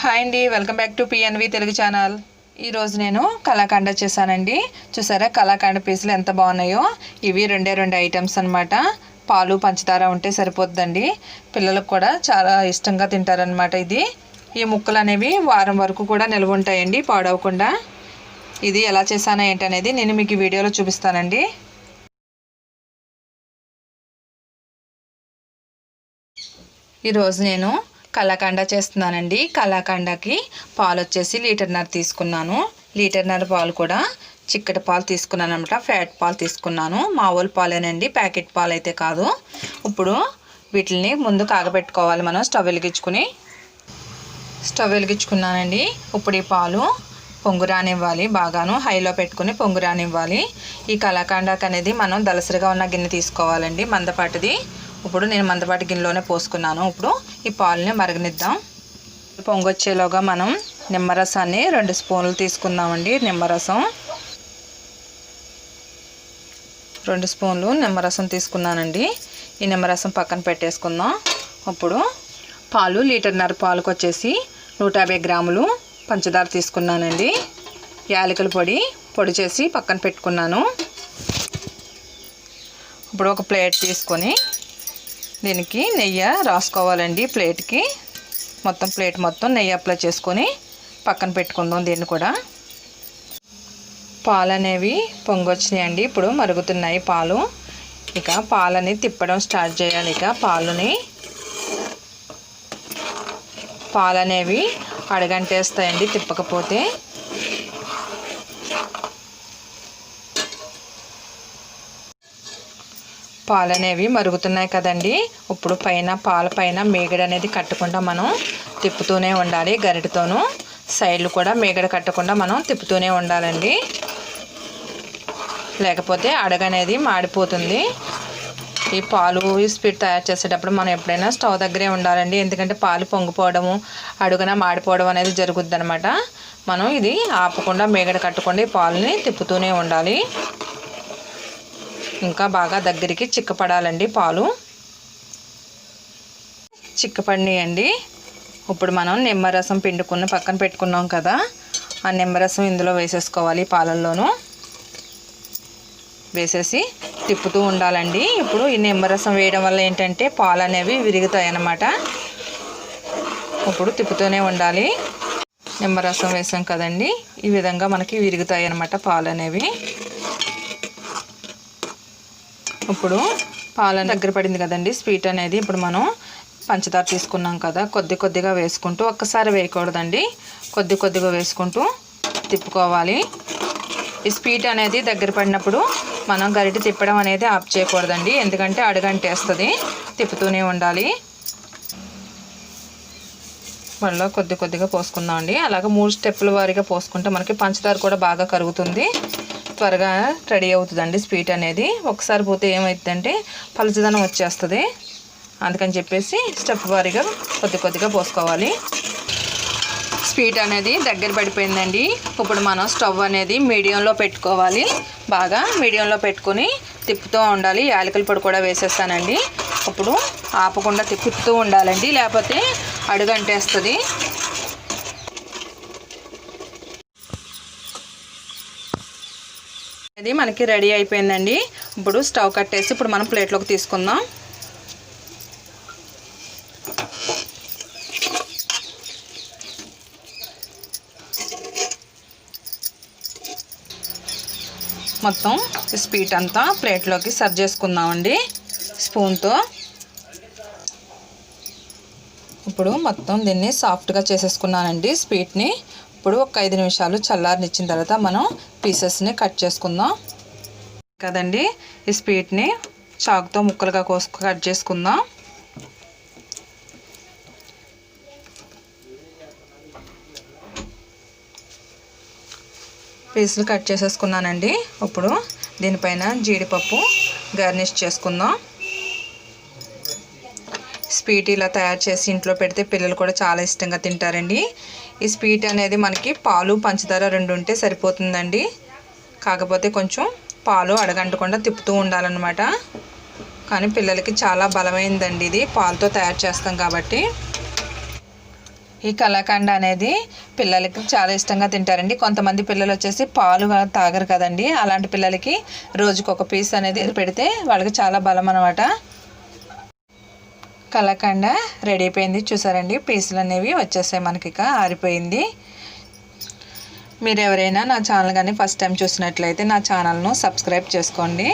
Hi అండి, welcome back to PNV Telugu channel. ఈరోజు నేను కలాకండ చేశానండి. చూసారా కలాకండ పీసులు ఎంత బాగున్నాయో. ఇవి రెండు ఐటమ్స్ అనమాట. పాలు పంచదార ఉంటే సరిపోతుందండి. పిల్లలకు కూడా చాలా ఇష్టంగా తింటారనమాట. ఈ ముక్కలు అనేవి వారం వరకు కూడా నిల్వ ఉంటాయండి, పాడవకుండా. ఇది ఎలా చేశానో ఏంటనేది నేను మీకు ఈ వీడియోలో చూపిస్తానండి. ఈరోజు నేను కలాకండ చేస్తున్నానండి. కలాకండకి పాలు వచ్చేసి 1.5 లీటర్ తీసుకున్నాను. 1.5 లీటర్ పాలు కూడా చిక్కటి పాలు తీసుకున్నాను అనమాట. ఫ్యాట్ పాలు తీసుకున్నాను. మామూలు పాలేనండి, ప్యాకెట్ పాలు అయితే కాదు. ఇప్పుడు వీటిని ముందు కాగబెట్టుకోవాలి మనం. స్టవ్ వెలిగించుకున్నానండి. ఇప్పుడు ఈ పాలు పొంగు రానివ్వాలి, బాగాను హైలో పెట్టుకుని పొంగు రానివ్వాలి. ఈ కలాకండకి అనేది మనం దలసరిగా ఉన్న గిన్నె తీసుకోవాలండి, మందపాటిది. ఇప్పుడు నేను మందపాటి గిన్నెలోనే పోసుకున్నాను. ఇప్పుడు ఈ పాలని మరగనిద్దాం. పొంగొచ్చేలోగా మనం నిమ్మరసాన్ని 2 స్పూన్లు తీసుకుందామండి. నిమ్మరసం 2 స్పూన్లు నిమ్మరసం తీసుకున్నానండి. ఈ నిమ్మరసం పక్కన పెట్టేసుకుందాం. ఇప్పుడు పాలు 1.5 లీటర్ పాలకు వచ్చేసి 150 గ్రాములు పంచదార తీసుకున్నానండి. యాలకుల పొడి చేసి పక్కన పెట్టుకున్నాను. ఇప్పుడు ఒక ప్లేట్ తీసుకొని దీనికి నెయ్యి రాసుకోవాలండి. ప్లేట్కి ప్లేట్ మొత్తం నెయ్యి అప్లై చేసుకొని పక్కన పెట్టుకుందాం. దీన్ని కూడా పాలు అనేవి పొంగొచ్చినాయండి. ఇప్పుడు మరుగుతున్నాయి పాలు. ఇక పాలని తిప్పడం స్టార్ట్ చేయాలి. ఇక పాలు అనేవి అడగంటేస్తాయండి తిప్పకపోతే. పాలు అనేవి మరుగుతున్నాయి కదండి. ఇప్పుడు పాల పైన మేగడ అనేది కట్టకుండా మనం తిప్పుతూనే ఉండాలి. గరిటెతోనూ సైడ్లు కూడా మేగడ కట్టకుండా మనం తిప్పుతూనే ఉండాలండి, లేకపోతే అడగనేది మాడిపోతుంది. ఈ స్వీట్ తయారు చేసేటప్పుడు మనం ఎప్పుడైనా స్టవ్ దగ్గరే ఉండాలండి. ఎందుకంటే పాలు పొంగిపోవడము, అడుగున మాడిపోవడం అనేది జరుగుద్ది అనమాట. మనం ఇది ఆపకుండా మేగడ కట్టకుండా ఈ పాలని తిప్పుతూనే ఉండాలి. ఇంకా బాగా దగ్గరికి చిక్కపడాలండి. పాలు చిక్కపడినాయండి. ఇప్పుడు మనం నిమ్మరసం పిండుకుని పక్కన పెట్టుకున్నాం కదా, ఆ నిమ్మరసం ఇందులో వేసేసుకోవాలి. పాలల్లోనూ వేసేసి తిప్పుతూ ఉండాలండి. ఇప్పుడు ఈ నిమ్మరసం వేయడం వల్ల ఏంటంటే పాలు అనేవి విరుగుతాయి అన్నమాట. ఇప్పుడు తిప్పుతూనే ఉండాలి. నిమ్మరసం వేసాం కదండి, ఈ విధంగా మనకి విరుగుతాయి అన్నమాట పాలు అనేవి. ఇప్పుడు పాలు దగ్గర పడింది కదండి స్వీట్ అనేది. ఇప్పుడు మనం పంచదార తీసుకున్నాం కదా, కొద్దిగా వేసుకుంటూ, ఒక్కసారి వేయకూడదండి, కొద్దిగా వేసుకుంటూ తిప్పుకోవాలి. ఈ స్వీట్ అనేది దగ్గర పడినప్పుడు మనం గరిటె తిప్పడం అనేది ఆఫ్ చేయకూడదండి, ఎందుకంటే అడుగంటేస్తుంది. తిప్పుతూనే ఉండాలి. మళ్ళీ కొద్దిగా పోసుకుందాం అండి. అలాగే 3 స్టెప్పుల వారీగా పోసుకుంటే మనకి పంచదార కూడా బాగా కరుగుతుంది, త్వరగా రెడీ అవుతుందండి స్వీట్ అనేది. ఒకసారి పోతే ఏమవుతుందంటే పలుచదనం వచ్చేస్తుంది. అందుకని చెప్పేసి స్టెప్ వారీగా కొద్దిగా పోసుకోవాలి. స్వీట్ అనేది దగ్గర పడిపోయిందండి. ఇప్పుడు మనం స్టవ్ అనేది మీడియంలో పెట్టుకోవాలి. బాగా మీడియంలో పెట్టుకొని తిప్పుతూ ఉండాలి. యాలకుల పొడి కూడా వేసేస్తానండి. ఇప్పుడు ఆపకుండా తిప్పుతూ ఉండాలండి, లేకపోతే అడుగంటేస్తుంది. ఇది మనకి రెడీ అయిపోయిందండి. ఇప్పుడు స్టవ్ కట్టేసి ఇప్పుడు మనం ప్లేట్లోకి తీసుకుందాం. మొత్తం స్వీట్ అంతా ప్లేట్లోకి సర్వ్ చేసుకుందామండి స్పూన్తో. ఇప్పుడు మొత్తం దీన్ని సాఫ్ట్గా చేసేసుకున్నానండి స్వీట్ని. ఇప్పుడు ఒక 5 నిమిషాలు చల్లారనిచ్చిన తర్వాత మనం పీసెస్ని కట్ చేసుకుందాం కదండి. ఈ స్వీట్ని చాకుతో ముక్కలుగా కట్ చేసుకుందాం. పీసులు కట్ చేసేసుకున్నానండి. ఇప్పుడు దీనిపైన జీడిపప్పు గార్నిష్ చేసుకుందాం. స్వీట్ ఇలా తయారు చేసి ఇంట్లో పెడితే పిల్లలు కూడా చాలా ఇష్టంగా తింటారండి. ఈ స్వీట్ అనేది మనకి పాలు పంచదార 2 ఉంటే సరిపోతుందండి. కాకపోతే కొంచెం పాలు అడగంటకుండా తిప్పుతూ ఉండాలన్నమాట. కానీ పిల్లలకి చాలా బలమైందండి ఇది, పాలతో తయారు చేస్తాం కాబట్టి. ఈ కలాకండ్ అనేది పిల్లలకి చాలా ఇష్టంగా తింటారండి. కొంతమంది పిల్లలు వచ్చేసి పాలు తాగరు కదండి, అలాంటి పిల్లలకి రోజుకు ఒక పీస్ అనేది పెడితే వాళ్ళకి చాలా బలం అనమాట. కలాకండ్ రెడీ అయిపోయింది చూసారండి. పీసులు అనేవి వచ్చేసాయి మనకి, ఇక ఆరిపోయింది. మీరు ఎవరైనా నా ఛానల్ కానీ ఫస్ట్ టైం చూసినట్లయితే నా ఛానల్ను సబ్స్క్రైబ్ చేసుకోండి.